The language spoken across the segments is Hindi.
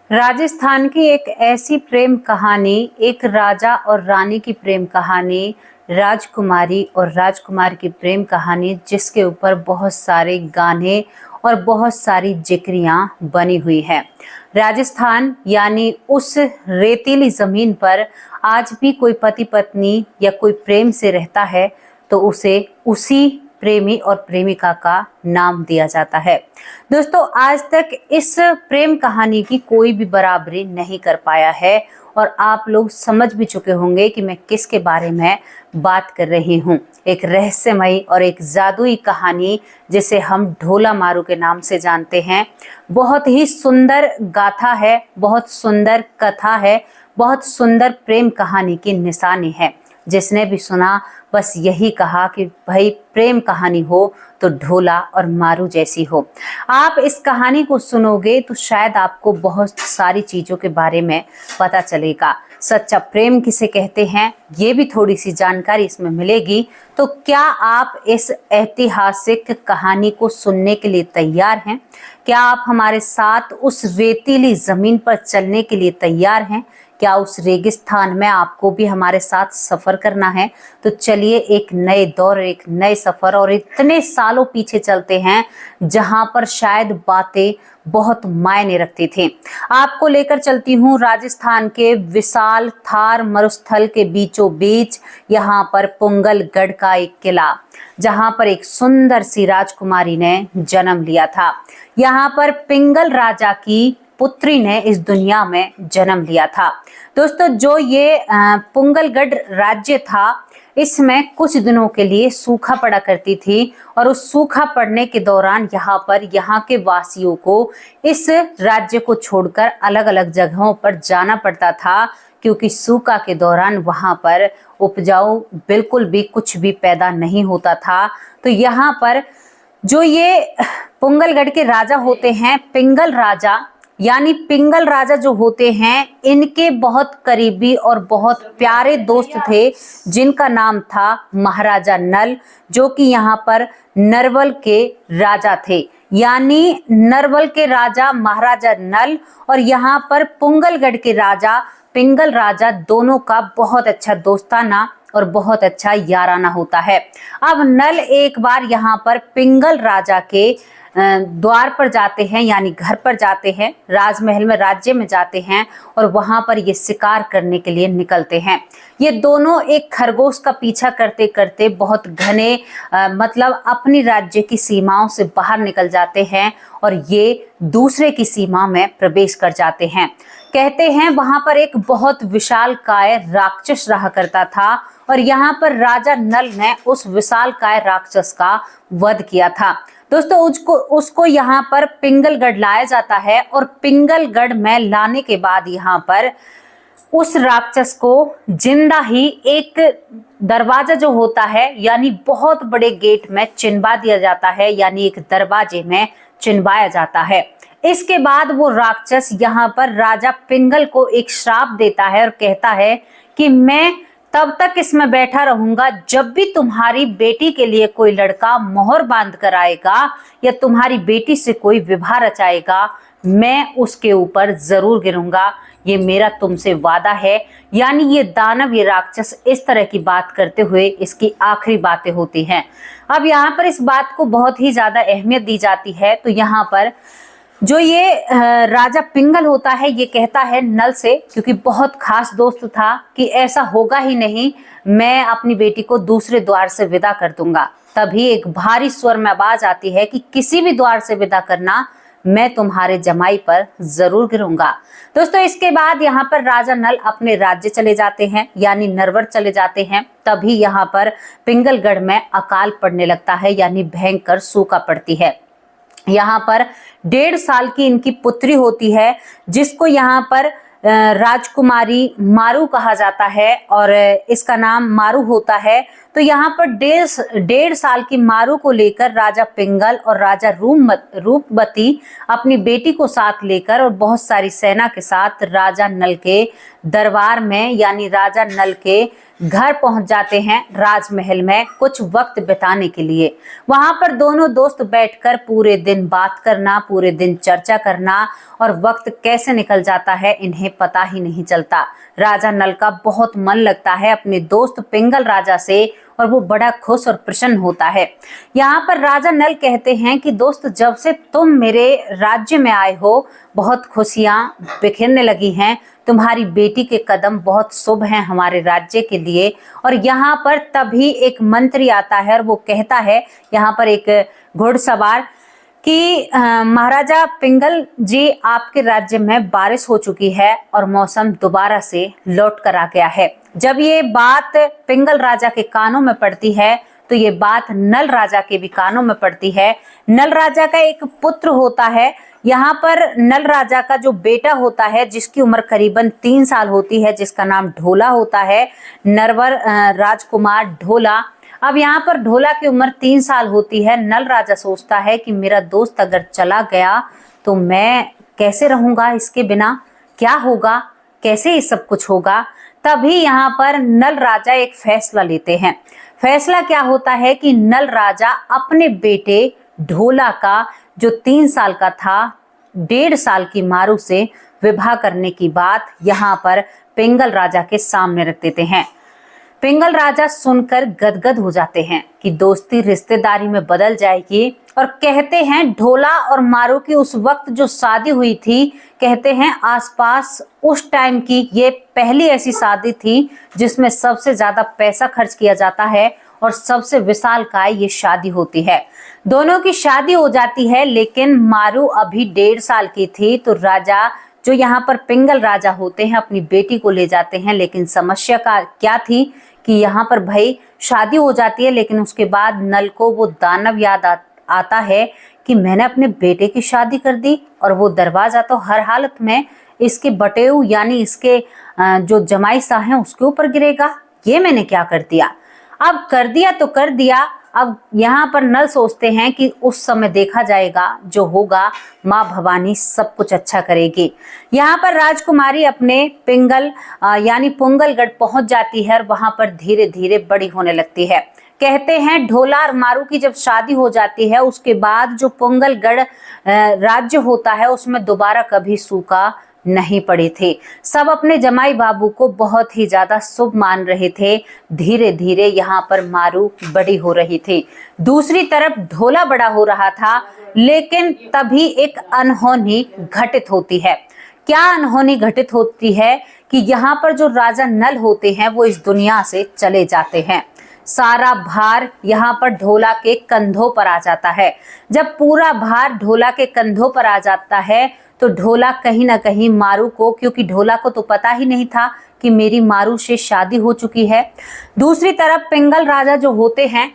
राजस्थान की एक ऐसी प्रेम कहानी, एक राजा और रानी की प्रेम कहानी, राजकुमारी और राजकुमार की प्रेम कहानी, जिसके ऊपर बहुत सारे गाने और बहुत सारी जिक्रियां बनी हुई हैं। राजस्थान यानी उस रेतीली जमीन पर आज भी कोई पति पत्नी या कोई प्रेम से रहता है तो उसे उसी प्रेमी और प्रेमिका का नाम दिया जाता है। दोस्तों, आज तक इस प्रेम कहानी की कोई भी बराबरी नहीं कर पाया है और आप लोग समझ भी चुके होंगे कि मैं किसके बारे में बात कर रही हूँ। एक रहस्यमयी और एक जादुई कहानी जिसे हम ढोला मारू के नाम से जानते हैं। बहुत ही सुंदर गाथा है, बहुत सुंदर कथा है, बहुत सुंदर प्रेम कहानी की निशानी है। जिसने भी सुना बस यही कहा कि भाई प्रेम कहानी हो तो ढोला और मारू जैसी हो। आप इस कहानी को सुनोगे तो शायद आपको बहुत सारी चीज़ों के बारे में पता चलेगा। सच्चा प्रेम किसे कहते हैं ये भी थोड़ी सी जानकारी इसमें मिलेगी। तो क्या आप इस ऐतिहासिक कहानी को सुनने के लिए तैयार हैं? क्या आप हमारे साथ उस रेतीली ज़मीन पर चलने के लिए तैयार हैं? क्या उस रेगिस्तान में आपको भी हमारे साथ सफ़र करना है? तो चलिए एक नए दौर, एक नए सफ़र और इतने सालों पीछे चलते हैं जहां पर शायद बातें बहुत मायने रखती थी। आपको लेकर चलती हूँ राजस्थान के विशाल थार मरुस्थल के बीचों बीच, यहाँ पर पुंगलगढ़ का एक किला, जहां पर एक सुंदर सी राजकुमारी ने जन्म लिया था। यहाँ पर पिंगल राजा की पुत्री ने इस दुनिया में जन्म लिया था। दोस्तों, जो ये पुंगलगढ़ राज्य था, इसमें कुछ दिनों के लिए सूखा पड़ा करती थी और उस सूखा पड़ने के दौरान यहाँ के वासियों को इस राज्य को छोड़कर अलग अलग जगहों पर जाना पड़ता था, क्योंकि सूखा के दौरान वहां पर उपजाऊ बिल्कुल भी कुछ भी पैदा नहीं होता था। तो यहाँ पर जो ये पुंगलगढ़ के राजा होते हैं, पिंगल राजा यानी पिंगल राजा जो होते हैं, इनके बहुत करीबी और बहुत प्यारे दोस्त थे जिनका नाम था महाराजा नल, जो कि यहाँ पर नरवल के राजा थे। यानी नरवल के राजा महाराजा नल और यहाँ पर पुंगलगढ़ के राजा पिंगल राजा, दोनों का बहुत अच्छा दोस्ताना और बहुत अच्छा याराना होता है। अब नल एक बार यहाँ पर पिंगल राजा के द्वार पर जाते हैं, यानी घर पर जाते हैं, राजमहल में, राज्य में जाते हैं और वहां पर ये शिकार करने के लिए निकलते हैं। ये दोनों एक खरगोश का पीछा करते करते बहुत घने मतलब अपनी राज्य की सीमाओं से बाहर निकल जाते हैं और ये दूसरे की सीमा में प्रवेश कर जाते हैं। कहते हैं वहां पर एक बहुत विशालकाय राक्षस रहा करता था और यहाँ पर राजा नल ने उस विशालकाय राक्षस का वध किया था। दोस्तों, उसको यहाँ पर पिंगलगढ़ लाया जाता है और पिंगलगढ़ में लाने के बाद यहाँ पर उस राक्षस को जिंदा ही एक दरवाजा जो होता है, यानी बहुत बड़े गेट में चिनवा दिया जाता है, यानी एक दरवाजे में चिनवाया जाता है। इसके बाद वो राक्षस यहाँ पर राजा पिंगल को एक श्राप देता है और कहता है कि मैं तब तक इसमें बैठा रहूंगा जब भी तुम्हारी बेटी के लिए कोई लड़का मोहर बांध कर आएगा या तुम्हारी बेटी से कोई विवाह रचाएगा, मैं उसके ऊपर जरूर गिरूंगा। ये मेरा तुमसे वादा है। यानी ये दानव, ये राक्षस इस तरह की बात करते हुए इसकी आखिरी बातें होती हैं। अब यहाँ पर इस बात को बहुत ही ज्यादा अहमियत दी जाती है। तो यहाँ पर जो ये राजा पिंगल होता है, ये कहता है नल से, क्योंकि बहुत खास दोस्त था, कि ऐसा होगा ही नहीं, मैं अपनी बेटी को दूसरे द्वार से विदा कर दूंगा। तभी एक भारी स्वर में आवाज आती है कि किसी भी द्वार से विदा करना, मैं तुम्हारे जमाई पर जरूर गिरूंगा। दोस्तों, इसके बाद यहाँ पर राजा नल अपने राज्य चले जाते हैं, यानी नरवर चले जाते हैं। तभी यहाँ पर पिंगलगढ़ में अकाल पड़ने लगता है, यानी भयंकर सूखा पड़ती है। यहाँ पर 1.5 साल की इनकी पुत्री होती है, जिसको यहाँ पर राजकुमारी मारू कहा जाता है और इसका नाम मारू होता है। तो यहाँ पर डेढ़ साल की मारू को लेकर राजा पिंगल और राजा रूपमती अपनी बेटी को साथ लेकर और बहुत सारी सेना के साथ राजा नल के दरबार में यानी राजा नल के घर पहुंच जाते हैं, राजमहल में कुछ वक्त बिताने के लिए। वहां पर दोनों दोस्त बैठकर पूरे दिन बात करना, पूरे दिन चर्चा करना और वक्त कैसे निकल जाता है इन्हें पता ही नहीं चलता। राजा नल का बहुत मन लगता है अपने दोस्त पिंगल राजा से और वो बड़ा खुश और प्रसन्न होता है। यहाँ पर राजा नल कहते हैं कि दोस्त, जब से तुम मेरे राज्य में आए हो बहुत खुशियां बिखरने लगी हैं। तुम्हारी बेटी के कदम बहुत शुभ हैं हमारे राज्य के लिए। और यहाँ पर तभी एक मंत्री आता है और वो कहता है, यहाँ पर एक घुड़सवार, कि महाराजा पिंगल जी, आपके राज्य में बारिश हो चुकी है और मौसम दोबारा से लौट कर आ गया है। जब ये बात पिंगल राजा के कानों में पड़ती है तो ये बात नल राजा के भी कानों में पड़ती है। नल राजा का एक पुत्र होता है। यहाँ पर नल राजा का जो बेटा होता है जिसकी उम्र करीबन 3 साल होती है, जिसका नाम ढोला होता है, नरवर राजकुमार ढोला। अब यहाँ पर ढोला की उम्र 3 साल होती है। नल राजा सोचता है कि मेरा दोस्त अगर चला गया तो मैं कैसे रहूंगा इसके बिना, क्या होगा, कैसे ये सब कुछ होगा। तभी यहाँ पर नल राजा एक फैसला लेते हैं। फैसला क्या होता है कि नल राजा अपने बेटे ढोला का, जो 3 साल का था, 1.5 साल की मारू से विवाह करने की बात यहाँ पर पिंगल राजा के सामने रख देते हैं। पिंगल राजा सुनकर गदगद हो जाते हैं कि दोस्ती रिश्तेदारी में बदल जाएगी और कहते हैं ढोला और मारू की उस वक्त जो शादी हुई थी, कहते हैं आसपास उस टाइम की ये पहली ऐसी शादी थी जिसमें सबसे ज्यादा पैसा खर्च किया जाता है और सबसे विशालकाय ये शादी होती है। दोनों की शादी हो जाती है, लेकिन मारू अभी 1.5 साल की थी। तो राजा, जो यहाँ पर पिंगल राजा होते हैं, अपनी बेटी को ले जाते हैं। लेकिन समस्या का क्या थी कि यहाँ पर भाई शादी हो जाती है, लेकिन उसके बाद नल को वो दानव याद आता है कि मैंने अपने बेटे की शादी कर दी और वो दरवाजा तो हर हालत में इसके बटेऊ यानी इसके जो जमाई साह हैं उसके ऊपर गिरेगा। ये मैंने क्या कर दिया। अब कर दिया तो कर दिया। अब यहाँ पर नल सोचते हैं कि उस समय देखा जाएगा, जो होगा माँ भवानी सब कुछ अच्छा करेगी। यहाँ पर राजकुमारी अपने पिंगल यानी पुंगलगढ़ पहुंच जाती है और वहां पर धीरे धीरे बड़ी होने लगती है। कहते हैं ढोला और मारू की जब शादी हो जाती है उसके बाद जो पुंगलगढ़ राज्य होता है उसमें दोबारा कभी सूखा नहीं पड़े थे। सब अपने जमाई बाबू को बहुत ही ज्यादा शुभ मान रहे थे। धीरे धीरे यहाँ पर मारू बड़ी हो रही थी, दूसरी तरफ ढोला बड़ा हो रहा था। लेकिन तभी एक अनहोनी घटित होती है। क्या अनहोनी घटित होती है कि यहाँ पर जो राजा नल होते हैं वो इस दुनिया से चले जाते हैं। सारा भार यहाँ पर ढोला के कंधों पर आ जाता है। जब पूरा भार ढोला के कंधों पर आ जाता है तो ढोला कहीं ना कहीं मारू को, क्योंकि ढोला को तो पता ही नहीं था कि मेरी मारू से शादी हो चुकी है। दूसरी तरफ पिंगल राजा जो होते हैं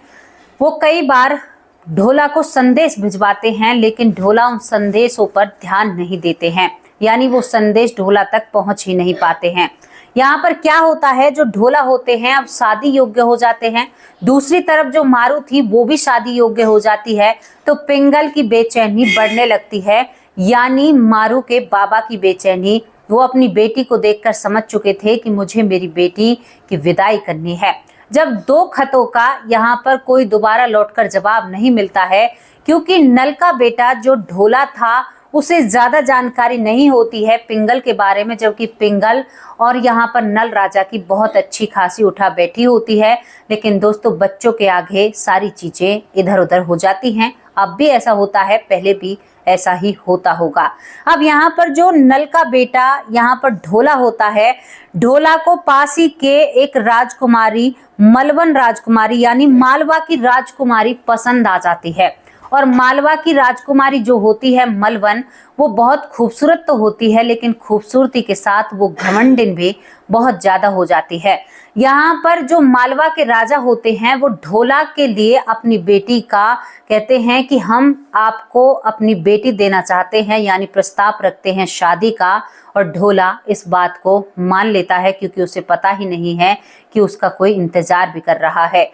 वो कई बार ढोला को संदेश भिजवाते हैं, लेकिन ढोला उन संदेशों पर ध्यान नहीं देते हैं, यानी वो संदेश ढोला तक पहुंच ही नहीं पाते हैं। यहाँ पर क्या होता है, जो ढोला होते हैं अब शादी योग्य हो जाते हैं। दूसरी तरफ जो मारू थी वो भी शादी योग्य हो जाती है। तो पिंगल की बेचैनी बढ़ने लगती है, यानी मारू के बाबा की बेचैनी। वो अपनी बेटी को देखकर समझ चुके थे कि मुझे मेरी बेटी की विदाई करनी है। जब 2 खतों का यहाँ पर कोई दोबारा लौटकर जवाब नहीं मिलता है, क्योंकि नल का बेटा जो ढोला था उसे ज्यादा जानकारी नहीं होती है पिंगल के बारे में, जबकि पिंगल और यहाँ पर नल राजा की बहुत अच्छी खासी उठा बैठी होती है। लेकिन दोस्तों, बच्चों के आगे सारी चीजें इधर उधर हो जाती हैं। अब भी ऐसा होता है, पहले भी ऐसा ही होता होगा। अब यहाँ पर जो नल का बेटा यहाँ पर ढोला होता है, ढोला को पास ही के एक राजकुमारी, मलवन राजकुमारी यानी मालवा की राजकुमारी पसंद आ जाती है और मालवा की राजकुमारी जो होती है मलवन, वो बहुत खूबसूरत तो होती है, लेकिन खूबसूरती के साथ वो घमंडिन भी बहुत ज्यादा हो जाती है। यहाँ पर जो मालवा के राजा होते हैं वो ढोला के लिए अपनी बेटी का कहते हैं कि हम आपको अपनी बेटी देना चाहते हैं, यानी प्रस्ताव रखते हैं शादी का। और ढोला इस बात को मान लेता है क्योंकि उसे पता ही नहीं है कि उसका कोई इंतजार भी कर रहा है।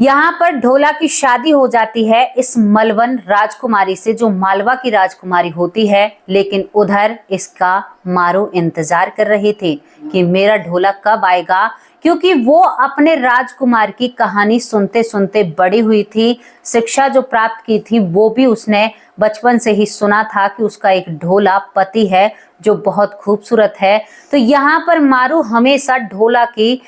यहाँ पर ढोला की शादी हो जाती है इस मलवन राजकुमारी से जो मालवा की राजकुमारी होती है। लेकिन उधर इसका मारू इंतजार कर रही थी कि मेरा ढोला कब आएगा, क्योंकि वो अपने राजकुमार की कहानी सुनते सुनते बड़ी हुई थी। शिक्षा जो प्राप्त की थी वो भी उसने बचपन से ही सुना था कि उसका एक ढोला पति है जो बहुत खूबसूरत है। तो यहाँ पर मारू हमेशा ढोला की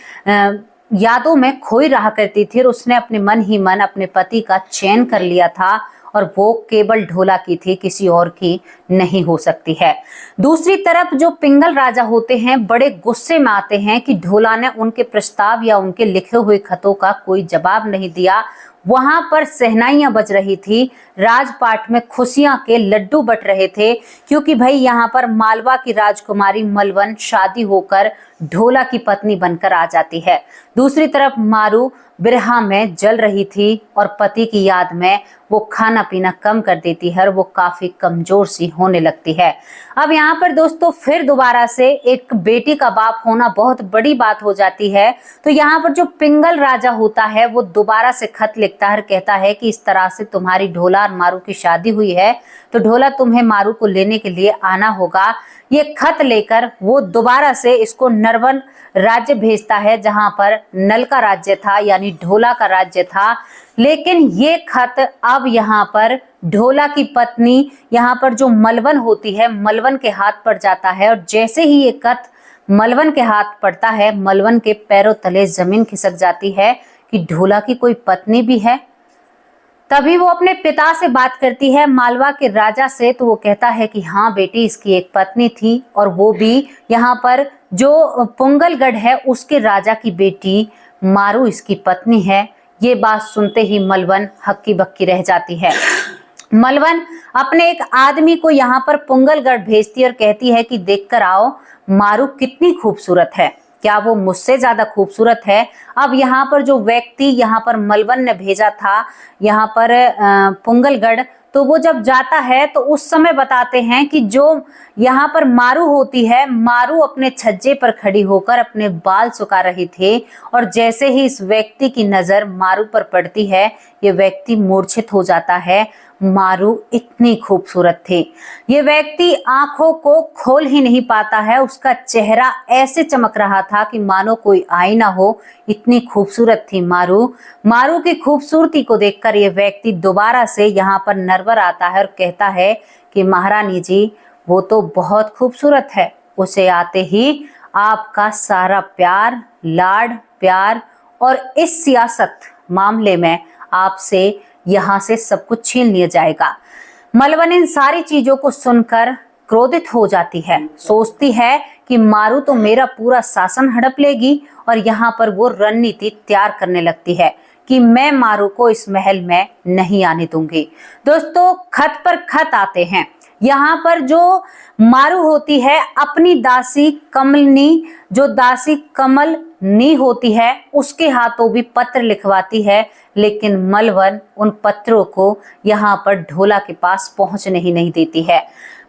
यादों में खोई रहा करती थी और उसने अपने मन ही मन अपने पति का चयन कर लिया था और वो केवल ढोला की थी, किसी और की नहीं हो सकती है। दूसरी तरफ जो पिंगल राजा होते हैं बड़े गुस्से में आते हैं कि ढोला ने उनके प्रस्ताव या उनके लिखे हुए खतों का कोई जवाब नहीं दिया। वहां पर सहनाइयां बज रही थी, राजपाट में खुशियां के लड्डू बट रहे थे, क्योंकि भाई यहाँ पर मालवा की राजकुमारी मलवन शादी होकर ढोला की पत्नी बनकर आ जाती है। दूसरी तरफ मारू बिरहा में जल रही थी और पति की याद में वो खाना पीना कम कर देती है और वो काफी कमजोर सी होने लगती है। अब यहाँ पर दोस्तों फिर दोबारा से एक बेटी का बाप होना बहुत बड़ी बात हो जाती है। तो यहाँ पर जो पिंगल राजा होता है वो दोबारा से खत लिखता है, कहता है कि इस तरह से तुम्हारी ढोला और मारू की शादी हुई है, तो ढोला तुम्हें मारू को लेने के लिए आना होगा। ये खत लेकर वो दोबारा से इसको नरवन राज्य भेजता है जहां पर नल का राज्य था, यानी ढोला का राज्य था। लेकिन ये खत अब यहाँ पर ढोला की पत्नी यहाँ पर जो मलवन होती है मलवन के हाथ पड़ जाता है। और जैसे ही ये खत मलवन के हाथ पड़ता है मलवन के पैरों तले जमीन खिसक जाती है कि ढोला की कोई पत्नी भी है। तभी वो अपने पिता से बात करती है मालवा के राजा से, तो वो कहता है कि हाँ बेटी, इसकी एक पत्नी थी और वो भी यहाँ पर जो पुंगलगढ़ है उसके राजा की बेटी मारू इसकी पत्नी है। ये बात सुनते ही मलवन हक्की बक्की रह जाती है। मलवन अपने एक आदमी को यहाँ पर पुंगलगढ़ भेजती है और कहती है कि देख कर आओ मारू कितनी खूबसूरत है, क्या वो मुझसे ज्यादा खूबसूरत है। अब यहाँ पर जो व्यक्ति यहाँ पर मलवन ने भेजा था यहाँ पर पुंगलगढ़, तो वो जब जाता है तो उस समय बताते हैं कि जो यहाँ पर मारू होती है, मारू अपने छज्जे पर खड़ी होकर अपने बाल सुखा रही थी और जैसे ही इस व्यक्ति की नजर मारू पर पड़ती है ये व्यक्ति मूर्छित हो जाता है। मारू इतनी खूबसूरत थी, ये व्यक्ति आंखों को खोल ही नहीं पाता है, उसका चेहरा ऐसे चमक रहा था कि मानो कोई आईना हो, इतनी खूबसूरत थी मारू। मारू की खूबसूरती को देखकर ये व्यक्ति दोबारा से यहाँ पर नरवर आता है और कहता है कि महारानी जी वो तो बहुत खूबसूरत है, उसे आते ही आपका सारा प्यार, लाड प्यार और इस सियासत मामले में आपसे यहाँ से सब कुछ छीन लिया जाएगा। मलवन इन सारी चीजों को सुनकर क्रोधित हो जाती है, सोचती है कि मारू तो मेरा पूरा शासन हड़प लेगी और यहाँ पर वो रणनीति तैयार करने लगती है कि मैं मारू को इस महल में नहीं आने दूंगी। दोस्तों खत पर खत आते हैं। यहाँ पर जो मारू होती है अपनी दासी कमलनी, जो दासी कमलनी होती है उसके हाथों भी पत्र लिखवाती है, लेकिन मलवन उन पत्रों को यहाँ पर ढोला के पास पहुंचने ही नहीं देती है।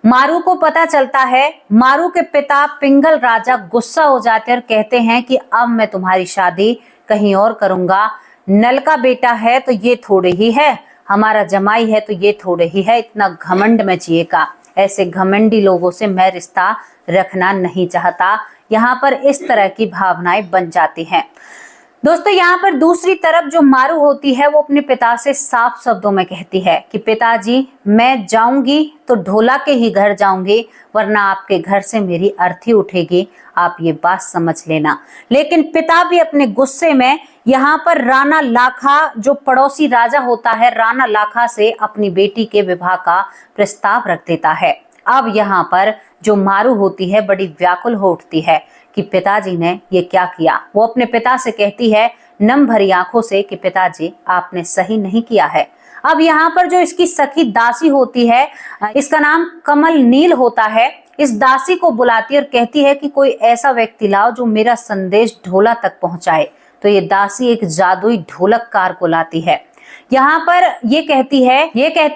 मारू को पता चलता है, मारू के पिता पिंगल राजा गुस्सा हो जाते हैं और कहते हैं कि अब मैं तुम्हारी शादी कहीं और करूंगा। नल का बेटा है तो ये थोड़े ही है, हमारा जमाई है तो ये थोड़े ही है, इतना घमंड में जिएगा। ऐसे घमंडी लोगों से मैं रिश्ता रखना नहीं चाहता। यहाँ पर इस तरह की भावनाएं बन जाती हैं। दोस्तों यहाँ पर दूसरी तरफ जो मारू होती है वो अपने पिता से साफ शब्दों में कहती है कि पिताजी मैं जाऊंगी तो ढोला के ही घर जाऊंगी, वरना आपके घर से मेरी अर्थी उठेगी, आप ये बात समझ लेना। लेकिन पिता भी अपने गुस्से में यहाँ पर राणा लाखा जो पड़ोसी राजा होता है राणा लाखा से अपनी बेटी के विवाह का प्रस्ताव रख देता है। अब यहाँ पर जो मारू होती है बड़ी व्याकुल हो उठती है कि पिताजी ने ये क्या किया। वो अपने पिता से कहती है नम भरी आंखों से कि पिताजी आपने सही नहीं किया है, अब यहाँ पर जो इसकी सखी दासी होती है, इसका नाम कमल नील होता है, इस दासी को बुलाती है और कहती है कि कोई ऐसा व्यक्ति लाओ जो मेरा संदेश ढोला तक पहुंचाए। तो ये दासी एक जादुई ढोलककार को लाती है। यहाँ पर ये कहती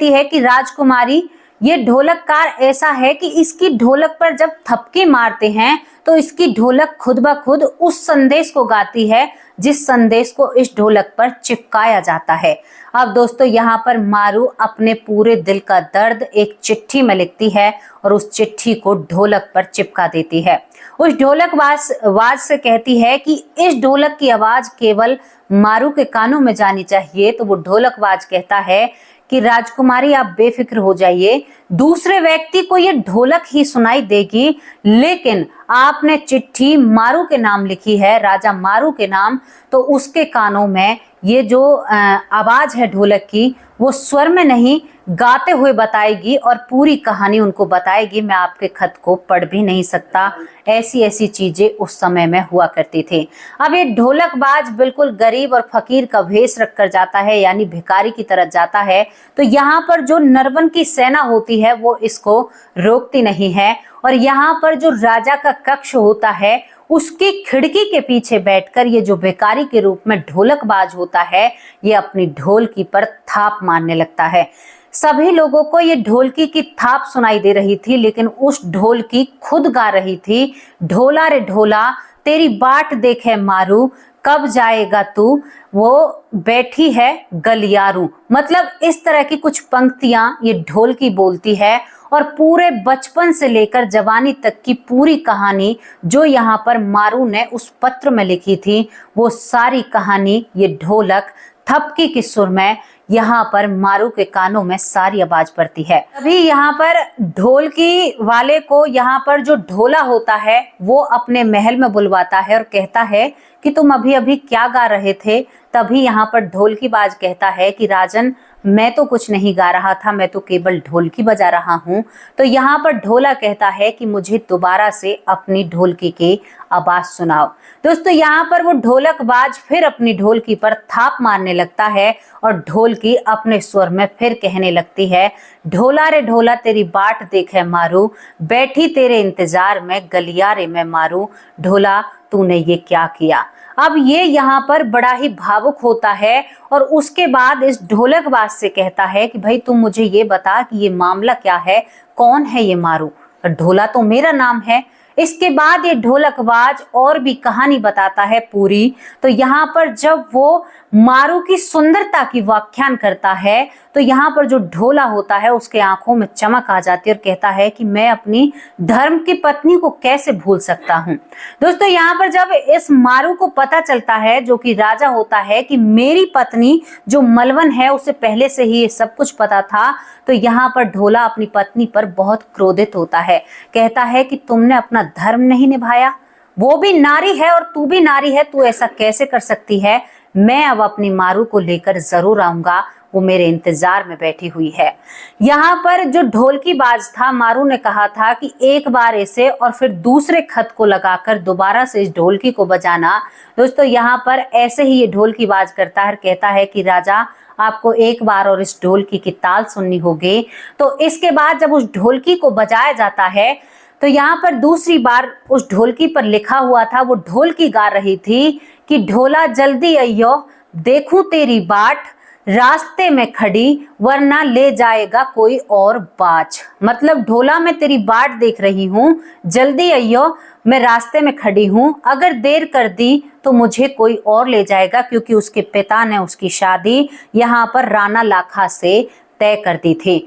है कि राजकुमारी, ये ढोलककार ऐसा है कि इसकी ढोलक पर जब थपकी मारते हैं तो इसकी ढोलक खुद ब खुद उस संदेश को गाती है जिस संदेश को इस ढोलक पर चिपकाया जाता है। अब दोस्तों यहाँ पर मारू अपने पूरे दिल का दर्द एक चिट्ठी में लिखती है और उस चिट्ठी को ढोलक पर चिपका देती है। उस ढोलक आवाज से कहती है कि इस ढोलक की आवाज केवल मारू के कानों में जानी चाहिए। तो वो ढोलकबाज कहता है कि राजकुमारी आप बेफिक्र हो जाइए, दूसरे व्यक्ति को ये ढोलक ही सुनाई देगी, लेकिन आपने चिट्ठी मारू के नाम लिखी है, राजा मारू के नाम, तो उसके कानों में ये जो आवाज है ढोलक की वो स्वर में नहीं गाते हुए बताएगी और पूरी कहानी उनको बताएगी। मैं आपके खत को पढ़ भी नहीं सकता, ऐसी ऐसी चीजें उस समय में हुआ करती थी। अब ये ढोलकबाज बिल्कुल गरीब और फकीर का भेष रख कर जाता है, यानी भिखारी की तरह जाता है। तो यहाँ पर जो नरवन की सेना होती है वो इसको रोकती नहीं है और यहाँ पर जो राजा का कक्ष होता है उसकी खिड़की के पीछे बैठकर ये जो भिखारी के रूप में ढोलकबाज होता है ये अपनी ढोलकी पर थाप मारने लगता है। सभी लोगों को ये ढोलकी की थाप सुनाई दे रही थी, लेकिन उस ढोलकी खुद गा रही थी, ढोला रे ढोला तेरी बाट देखे मारू, कब जाएगा तू, वो बैठी है गलियारू। मतलब इस तरह की कुछ पंक्तियां ये ढोलकी बोलती है और पूरे बचपन से लेकर जवानी तक की पूरी कहानी जो यहाँ पर मारू ने उस पत्र में लिखी थी वो सारी कहानी ये ढोलक थपकी की सुर में यहाँ पर मारू के कानों में सारी आवाज पड़ती है। अभी यहाँ पर ढोलकी वाले को यहाँ पर जो ढोला होता है वो अपने महल में बुलवाता है और कहता है कि तुम अभी अभी क्या गा रहे थे। तभी यहाँ पर ढोलकीबाज कहता है कि राजन मैं तो कुछ नहीं गा रहा था, मैं तो केवल ढोलकी बजा रहा हूँ। तो यहाँ पर ढोला कहता है कि मुझे दोबारा से अपनी ढोलकी की आवाज सुनाओ। दोस्तों यहाँ पर वो ढोलकबाज फिर अपनी ढोलकी पर थाप मारने लगता है और ढोलकी अपने स्वर में फिर कहने लगती है, ढोला रे ढोला तेरी बाट देखे मारू, बैठी तेरे इंतजार में गलियारे में मारू, ढोला तूने ये क्या किया। अब ये यहाँ पर बड़ा ही भावुक होता है और उसके बाद इस ढोलकबाज से कहता है कि भाई तुम मुझे ये बता कि ये मामला क्या है, कौन है ये मारू। ढोला तो मेरा नाम है। इसके बाद ये ढोलकबाज और भी कहानी बताता है पूरी। तो यहाँ पर जब वो मारू की सुंदरता की व्याख्यान करता है तो यहाँ पर जो ढोला होता है उसके आंखों में चमक आ जाती है और कहता है कि मैं अपनी धर्म की पत्नी को कैसे भूल सकता हूँ। दोस्तों यहाँ पर जब इस मारू को पता चलता है जो कि राजा होता है कि मेरी पत्नी जो मलवन है उसे पहले से ही ये सब कुछ पता था, तो यहाँ पर ढोला अपनी पत्नी पर बहुत क्रोधित होता है। कहता है कि तुमने अपना धर्म नहीं निभाया, वो भी नारी है और तू भी नारी है, तू ऐसा कैसे कर सकती है। मैं अब अपनी मारू को लेकर जरूर आऊंगा, वो मेरे इंतजार में बैठी हुई है। यहाँ पर जो ढोलकीबाज था मारू ने कहा था कि एक बार ऐसे और फिर दूसरे खत को लगाकर दोबारा से इस ढोलकी को बजाना। दोस्तों यहाँ पर ऐसे ही ये ढोलकीबाज करता है, कहता है कि राजा आपको एक बार और इस ढोलकी की ताल सुननी होगी। तो इसके बाद जब उस ढोलकी को बजाया जाता है तो यहाँ पर दूसरी बार उस ढोलकी पर लिखा हुआ था, वो ढोलकी गा रही थी कि ढोला जल्दी अइयो देखूं तेरी बाट, रास्ते में खड़ी वरना ले जाएगा कोई और बाज। मतलब ढोला मैं तेरी बाट देख रही हूँ, जल्दी अइयो मैं रास्ते में खड़ी हूँ, अगर देर कर दी तो मुझे कोई और ले जाएगा, क्योंकि उसके पिता ने उसकी शादी यहाँ पर राणा लाखा से तय कर दी थी।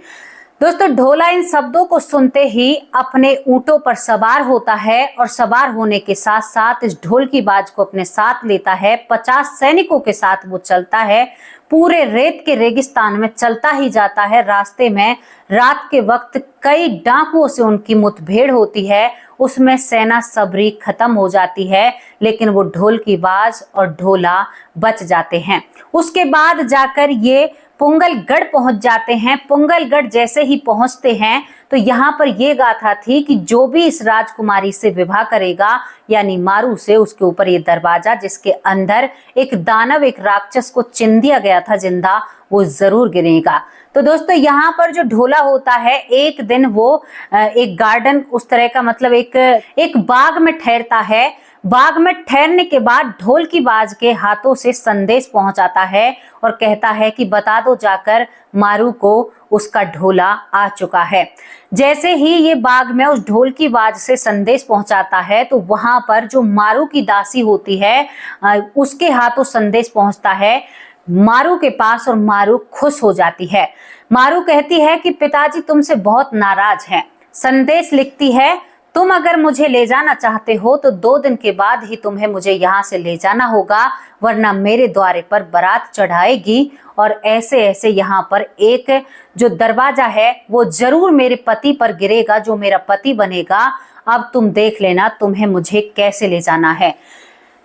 दोस्तों ढोला इन शब्दों को सुनते ही अपने ऊंटों पर सवार होता है और सवार होने के साथ साथ इस ढोलकीबाज को अपने साथ लेता है। 50 सैनिकों के साथ वो चलता है, पूरे रेत के रेगिस्तान में चलता ही जाता है। रास्ते में रात के वक्त कई डाकुओं से उनकी मुठभेड़ होती है, उसमें सेना सबरी खत्म हो जाती है, लेकिन वो ढोलकीबाज और ढोला बच जाते हैं। उसके बाद जाकर ये पुंगलगढ़ पहुंच जाते हैं। पुंगलगढ़ जैसे ही पहुंचते हैं तो यहाँ पर ये गाथा थी कि जो भी इस राजकुमारी से विवाह करेगा यानी मारू से, उसके ऊपर ये दरवाजा जिसके अंदर एक दानव एक राक्षस को चिन दिया गया था जिंदा, वो जरूर गिरेगा। तो दोस्तों यहाँ पर जो ढोला होता है, एक दिन वो एक गार्डन उस तरह का, मतलब एक बाग में ठहरता है। बाग में ठहरने के बाद ढोल की बाज के हाथों से संदेश पहुंचाता है और कहता है कि बता दो जाकर मारू को उसका ढोला आ चुका है। जैसे ही ये बाग में उस ढोल की बाज से संदेश पहुंचाता है तो वहां पर जो मारू की दासी होती है उसके हाथों संदेश पहुंचता है मारू के पास और मारू खुश हो जाती है। मारू कहती है कि पिताजी तुमसे बहुत नाराज हैं। संदेश लिखती है, तुम अगर मुझे ले जाना चाहते हो तो 2 दिन के बाद ही तुम्हें मुझे यहाँ से ले जाना होगा, वरना मेरे द्वारे पर बारात चढ़ाएगी और ऐसे ऐसे यहाँ पर एक जो दरवाजा है वो जरूर मेरे पति पर गिरेगा, जो मेरा पति बनेगा। अब तुम देख लेना तुम्हें मुझे कैसे ले जाना है।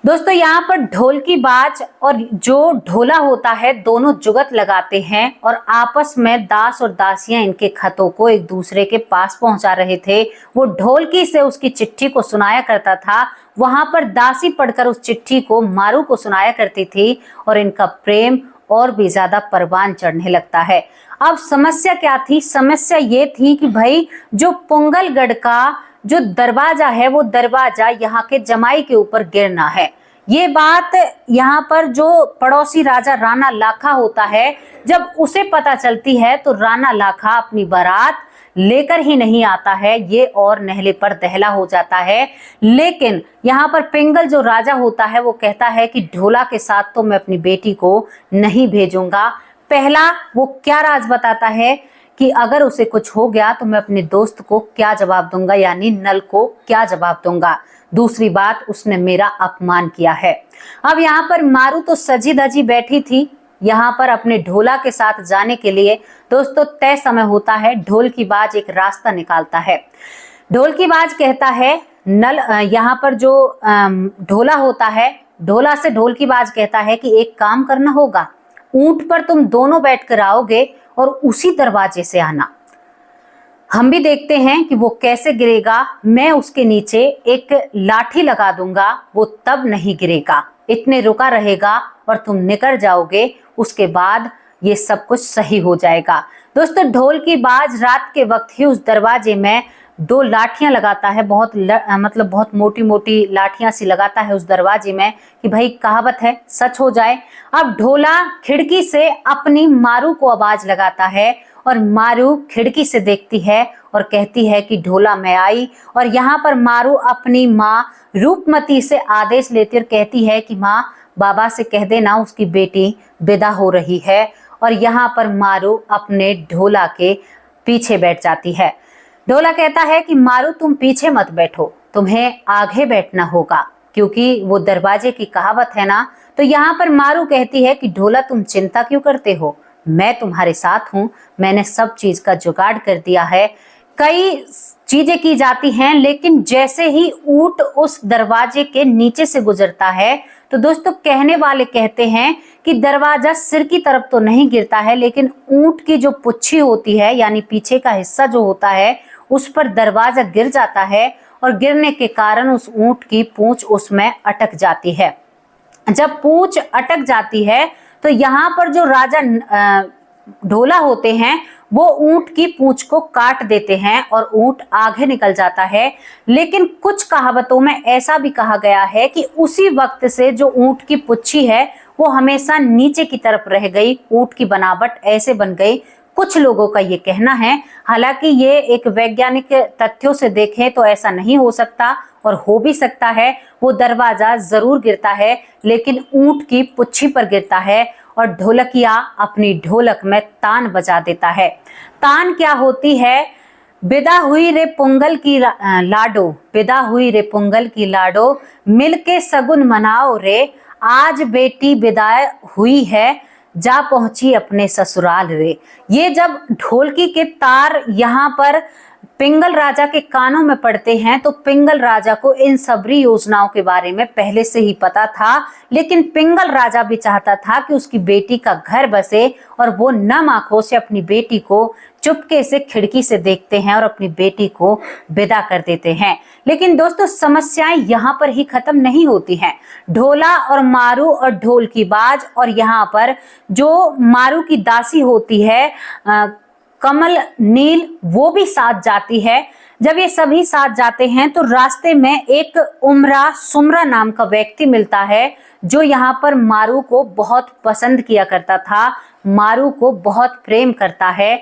दोस्तों यहाँ पर ढोल की बाज और जो ढोला होता है दोनों जुगत लगाते हैं और आपस में दास और दासियां इनके खतों को एक दूसरे के पास पहुंचा रहे थे। वो ढोलकी से उसकी चिट्ठी को सुनाया करता था, वहां पर दासी पढ़कर उस चिट्ठी को मारू को सुनाया करती थी और इनका प्रेम और भी ज्यादा परवान चढ़ने लगता है। अब समस्या क्या थी? समस्या ये थी कि भाई जो पुंगलगढ़ का जो दरवाजा है वो दरवाजा यहाँ के जमाई के ऊपर गिरना है। ये बात यहाँ पर जो पड़ोसी राजा राणा लाखा होता है, जब उसे पता चलती है तो राणा लाखा अपनी बारात लेकर ही नहीं आता है, ये और नहले पर दहला हो जाता है। लेकिन यहाँ पर पिंगल जो राजा होता है वो कहता है कि ढोला के साथ तो मैं अपनी बेटी को नहीं भेजूंगा। पहला वो क्या राज बताता है कि अगर उसे कुछ हो गया तो मैं अपने दोस्त को क्या जवाब दूंगा, यानी नल को क्या जवाब दूंगा। दूसरी बात, उसने मेरा अपमान किया है। अब यहाँ पर मारू तो सजी धजी बैठी थी यहाँ पर अपने ढोला के साथ जाने के लिए। दोस्तों तय समय होता है, ढोल की बाज एक रास्ता निकालता है। ढोल की बाज कहता है नल, यहाँ पर जो ढोला होता है, ढोला से ढोल की बाज कहता है कि एक काम करना होगा, ऊंट पर तुम दोनों बैठकर आओगे और उसी दरवाजे से आना। हम भी देखते हैं कि वो कैसे गिरेगा। मैं उसके नीचे एक लाठी लगा दूंगा, वो तब नहीं गिरेगा, इतने रुका रहेगा और तुम निकल जाओगे, उसके बाद ये सब कुछ सही हो जाएगा। दोस्तों ढोल की बाज रात के वक्त ही उस दरवाजे में 2 लाठियां लगाता है, बहुत मोटी मोटी लाठियां सी लगाता है उस दरवाजे में कि भाई कहावत है सच हो जाए। अब ढोला खिड़की से अपनी मारू को आवाज लगाता है और मारू खिड़की से देखती है और कहती है कि ढोला मैं आई। और यहाँ पर मारू अपनी माँ रूपमती से आदेश लेती और कहती है कि माँ बाबा से कह देना उसकी बेटी विदा हो रही है। और यहाँ पर मारू अपने ढोला के पीछे बैठ जाती है। ढोला कहता है कि मारू तुम पीछे मत बैठो, तुम्हें आगे बैठना होगा, क्योंकि वो दरवाजे की कहावत है ना। तो यहाँ पर मारू कहती है कि ढोला तुम चिंता क्यों करते हो, मैं तुम्हारे साथ हूँ, मैंने सब चीज का जुगाड़ कर दिया है। कई चीजें की जाती हैं, लेकिन जैसे ही ऊंट उस दरवाजे के नीचे से गुजरता है तो दोस्तों कहने वाले कहते हैं कि दरवाजा सिर की तरफ तो नहीं गिरता है, लेकिन ऊंट की जो पुच्छी होती है यानी पीछे का हिस्सा जो होता है उस पर दरवाजा गिर जाता है और गिरने के कारण उस ऊंट की पूंछ उसमें अटक जाती है। जब पूंछ अटक जाती है तो यहाँ पर जो राजा ढोला होते हैं वो ऊंट की पूंछ को काट देते हैं और ऊंट आगे निकल जाता है। लेकिन कुछ कहावतों में ऐसा भी कहा गया है कि उसी वक्त से जो ऊंट की पुच्छी है वो हमेशा नीचे की तरफ रह गई, ऊंट की बनावट ऐसे बन गई। कुछ लोगों का ये कहना है, हालांकि ये एक वैज्ञानिक तथ्यों से देखें तो ऐसा नहीं हो सकता और हो भी सकता है। वो दरवाजा जरूर गिरता है लेकिन ऊंट की पुच्छी पर गिरता है और ढोलकिया अपनी ढोलक में तान बजा देता है। तान क्या होती है? विदा हुई रे पुंगल की लाडो, विदा हुई रे पुंगल की लाडो, मिलके सगुन मनाओ रे, आज बेटी विदाई हुई है, जा पहुंची अपने ससुराल रे। ये जब ढोलकी के तार यहाँ पर पिंगल राजा के कानों में पड़ते हैं तो पिंगल राजा को इन सभी योजनाओं के बारे में पहले से ही पता था, लेकिन पिंगल राजा भी चाहता था कि उसकी बेटी का घर बसे और वो नम आंखों से अपनी बेटी को चुपके से खिड़की से देखते हैं और अपनी बेटी को विदा कर देते हैं। लेकिन दोस्तों, समस्याएं यहाँ पर ही खत्म नहीं होती हैं। ढोला और मारू और ढोल की बाज और यहाँ पर जो मारू की दासी होती है कमल नील, वो भी साथ जाती है। जब ये सभी साथ जाते हैं तो रास्ते में एक उमरा सुमरा नाम का व्यक्ति मिलता है जो यहाँ पर मारू को बहुत पसंद किया करता था, मारू को बहुत प्रेम करता है।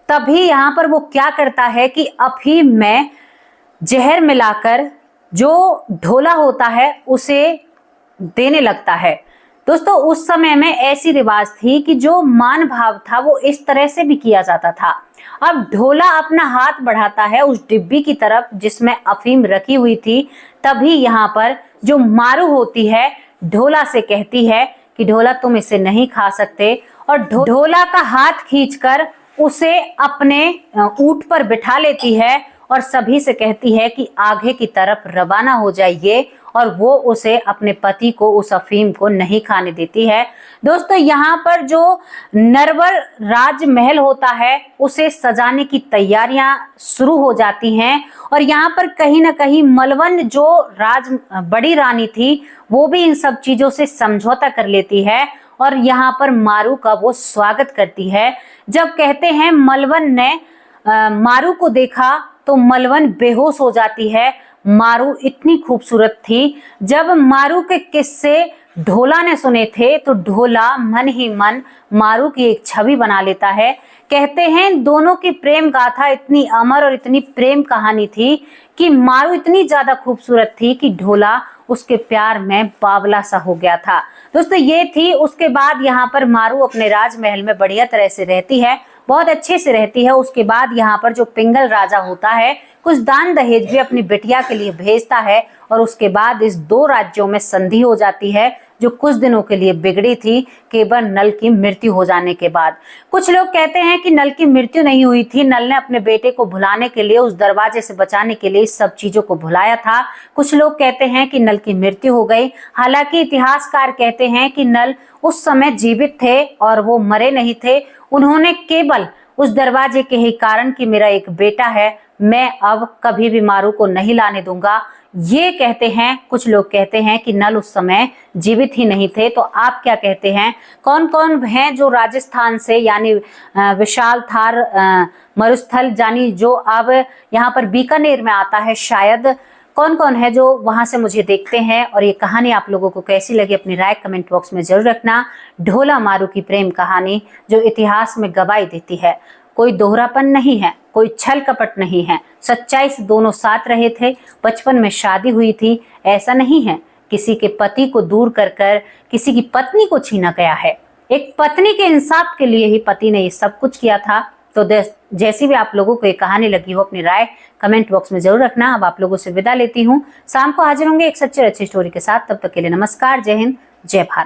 तभी यहाँ पर वो क्या करता है कि अफीम में जहर मिलाकर जो ढोला होता है उसे देने लगता है। दोस्तों, उस समय में ऐसी रिवाज थी कि जो मान भाव था वो इस तरह से भी किया जाता था। अब ढोला अपना हाथ बढ़ाता है उस डिब्बी की तरफ जिसमें अफीम रखी हुई थी। तभी यहाँ पर जो मारू होती है ढोला से कहती है कि ढोला, तुम इसे नहीं खा सकते, और ढोला का हाथ खींचकर उसे अपने ऊंट पर बिठा लेती है और सभी से कहती है कि आगे की तरफ रवाना हो जाइए, और वो उसे अपने पति को उस अफीम को नहीं खाने देती है। दोस्तों, यहाँ पर जो नरवर राजमहल होता है उसे सजाने की तैयारियां शुरू हो जाती हैं, और यहाँ पर कहीं ना कहीं मलवन जो बड़ी रानी थी वो भी इन सब चीजों से समझौता कर लेती है और यहाँ पर मारू का वो स्वागत करती है। जब कहते हैं मलवन ने मारू को देखा तो मलवन बेहोश हो जाती है। मारू इतनी खूबसूरत थी। जब मारू के किस्से ढोला ने सुने थे तो ढोला मन ही मन मारू की एक छवि बना लेता है। कहते हैं दोनों की प्रेम गाथा इतनी अमर और इतनी प्रेम कहानी थी कि मारू इतनी ज्यादा खूबसूरत थी कि ढोला उसके प्यार में बावला सा हो गया था। दोस्तों, ये थी। उसके बाद यहाँ पर मारू अपने राजमहल में बढ़िया तरह से रहती है, बहुत अच्छे से रहती है। उसके बाद यहाँ पर जो पिंगल राजा होता है कुछ दान दहेज भी अपनी बिटिया के लिए भेजता है, और उसके बाद इस दो राज्यों में संधि हो जाती है जो कुछ दिनों के लिए बिगड़ी थी केवल नल की मृत्यु हो जाने के बाद। कुछ लोग कहते हैं कि नल की मृत्यु नहीं हुई थी, नल ने अपने बेटे को भुलाने के लिए, उस दरवाजे से बचाने के लिए इस सब चीजों को भुलाया था। कुछ लोग कहते हैं कि नल की मृत्यु हो गई। हालांकि इतिहासकार कहते हैं कि नल उस समय जीवित थे और वो मरे नहीं थे। उन्होंने केवल उस दरवाजे के ही कारण कि मेरा एक बेटा है, मैं अब कभी भी मारू को नहीं लाने दूंगा, ये कहते हैं। कुछ लोग कहते हैं कि नल उस समय जीवित ही नहीं थे। तो आप क्या कहते हैं? कौन कौन हैं जो राजस्थान से यानी विशाल थार मरुस्थल यानी जो अब यहाँ पर बीकानेर में आता है, शायद कौन कौन है जो वहां से मुझे देखते हैं? और ये कहानी आप लोगों को कैसी लगी अपनी राय कमेंट बॉक्स में जरूर रखना। ढोला मारू की प्रेम कहानी जो इतिहास में गवाही देती है, कोई दोहरापन नहीं है, कोई छल कपट नहीं है, सच्चाई से दोनों साथ रहे थे। बचपन में शादी हुई थी, ऐसा नहीं है किसी के पति को दूर कर कर किसी की पत्नी को छीना गया है। एक पत्नी के इंसाफ के लिए ही पति ने ये सब कुछ किया था। तो जैसी भी आप लोगों को ये कहानी लगी हो अपनी राय कमेंट बॉक्स में जरूर रखना। अब आप लोगों से विदा लेती हूँ। शाम को हाजिर होंगे एक सच्चे अच्छी स्टोरी के साथ। तब तक के लिए नमस्कार, जय हिंद, जय भारत।